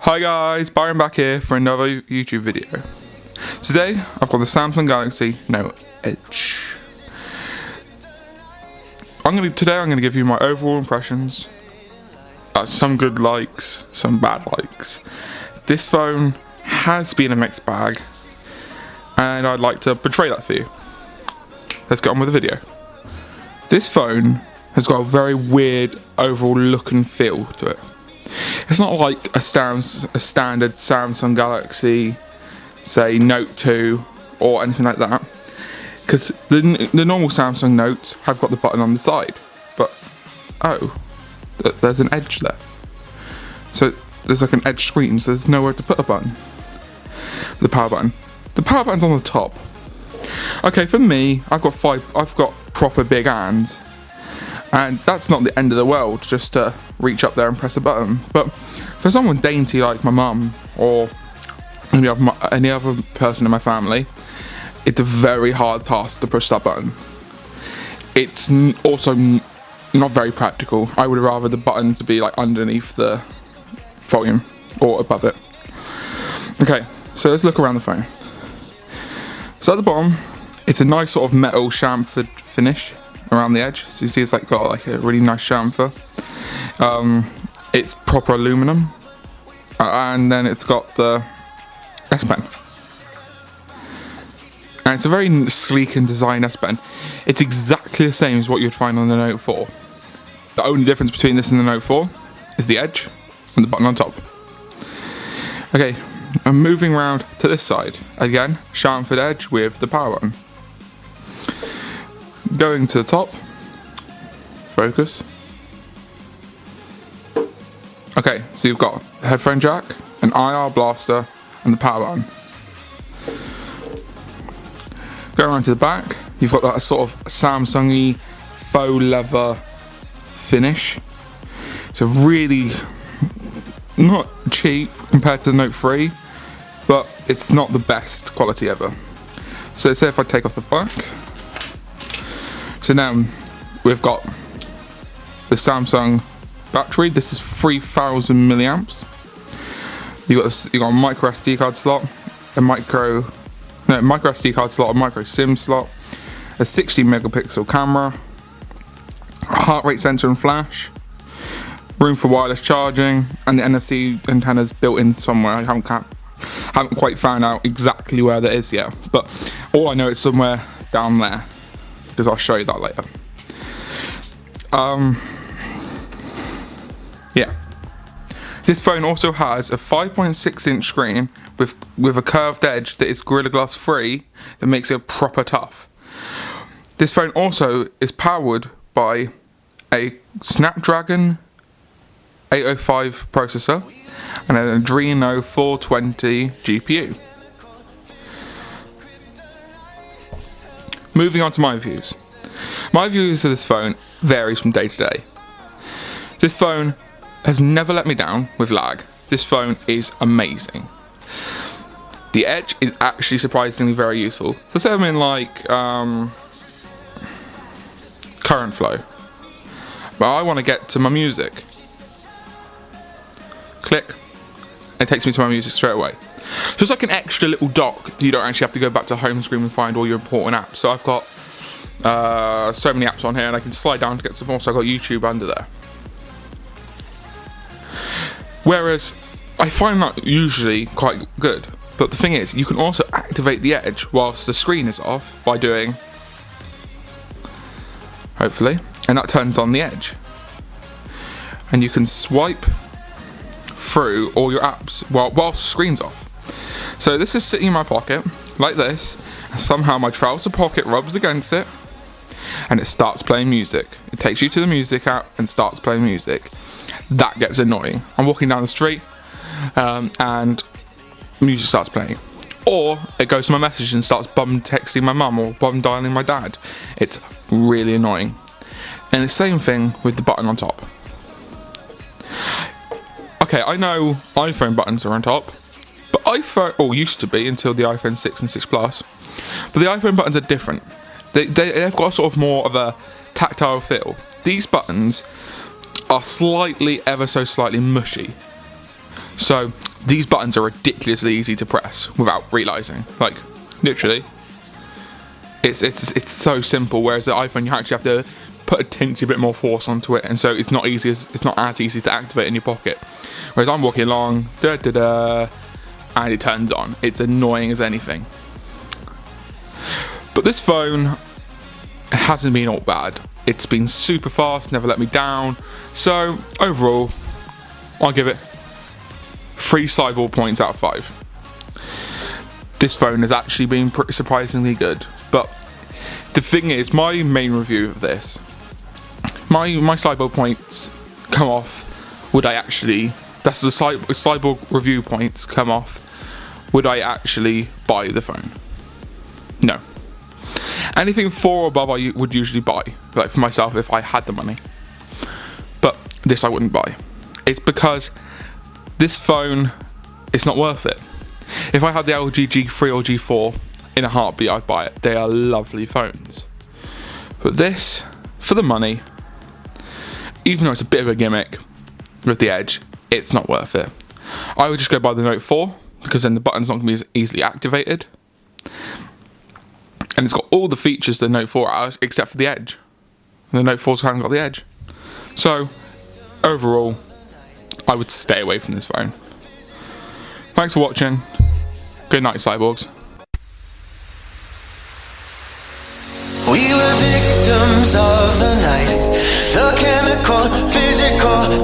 Hi guys, Byron back here for another YouTube video. Today I've got the Samsung Galaxy Note Edge. Today I'm gonna give you my overall impressions. Some good likes, some bad likes. This phone has been a mixed bag, and I'd like to portray that for you. Let's get on with the video. This phone has got a very weird overall look and feel to it. It's not like a standard Samsung Galaxy, say Note 2 or anything like that, because the normal Samsung Notes have got the button on the side, but there's an edge there. So there's like an edge screen, so there's nowhere to put a button. The power button. The power button's on the top. Okay, for me, I've got proper big hands, and that's not the end of the world just to reach up there and press a button. But for someone dainty like my mum or any other person in my family, it's a very hard task to push that button. It's also not very practical. I would rather the button to be like underneath the volume or above it. Okay, so let's look around the phone. So at the bottom, it's a nice sort of metal chamfered finish around the edge. So you see it's like got like a really nice chamfer. It's proper aluminum, and then it's got the S Pen. And it's a very sleek and designed S Pen. It's exactly the same as what you'd find on the Note 4. The only difference between this and the Note 4 is the edge and the button on top. Okay, I'm moving around to this side. Again, chamfered edge with the power button. Going to the top. Focus. Okay, so you've got the headphone jack, an IR blaster, and the power button. Going around to the back, you've got that sort of Samsung-y faux leather finish. It's a really not cheap compared to the Note 3, but it's not the best quality ever. So say if I take off the back, so now we've got the Samsung battery. This is 3000 milliamps. You got a micro SD card slot, micro SD card slot, a micro SIM slot, a 60 megapixel camera, a heart rate sensor and flash, room for wireless charging, and the NFC antenna's built in somewhere. I haven't quite found out exactly where that is yet, but all I know is somewhere down there, because I'll show you that later. Yeah. This phone also has a 5.6-inch screen with a curved edge that is Gorilla Glass free, that makes it proper tough. This phone also is powered by a Snapdragon 805 processor and an Adreno 420 GPU. Moving on to my views. My views of this phone varies from day to day. This phone has never let me down with lag. This phone is amazing. The edge is actually surprisingly very useful. So say I'm in like current flow, but I want to get to my music. Click, it takes me to my music straight away. So it's like an extra little dock that you don't actually have to go back to home screen and find all your important apps. So I've got so many apps on here, and I can slide down to get some more. So I've got YouTube under there. Whereas I find that usually quite good, but the thing is, you can also activate the edge whilst the screen is off by doing, hopefully, and that turns on the edge. And you can swipe through all your apps whilst the screen's off. So this is sitting in my pocket, like this, and somehow my trouser pocket rubs against it, and it starts playing music. It takes you to the music app and starts playing music. That gets annoying. I'm walking down the street and music starts playing. Or it goes to my message and starts bum texting my mum or bum dialing my dad. It's really annoying. And the same thing with the button on top. Okay, I know iPhone buttons are on top, but used to be until the iPhone 6 and 6 Plus. But the iPhone buttons are different. They've got sort of more of a tactile feel. These buttons are ever so slightly mushy. So these buttons are ridiculously easy to press without realizing. Like, literally, it's so simple. Whereas the iPhone, you actually have to put a teensy bit more force onto it, and so it's not as easy to activate in your pocket. Whereas I'm walking along, and it turns on. It's annoying as anything. But this phone hasn't been all bad. It's been super fast, never let me down. So overall, I'll give it 3 Cyborg points out of 5. This phone has actually been pretty surprisingly good. But the thing is, my main review of this, my Cyborg points come off. Would I actually? That's the Cyborg review points come off. Would I actually buy the phone? No. Anything 4 or above I would usually buy, like for myself if I had the money. But this I wouldn't buy. It's because this phone, it's not worth it. If I had the LG G3 or G4 in a heartbeat, I'd buy it. They are lovely phones. But this, for the money, even though it's a bit of a gimmick with the Edge, it's not worth it. I would just go buy the Note 4, because then the button's not going to be as easily activated. And it's got all the features the Note 4 has, except for the Edge. The Note 4's haven't got the Edge. So, overall, I would stay away from this phone. Thanks for watching. Good night, Cyborgs. We were victims of the night, the chemical, physical,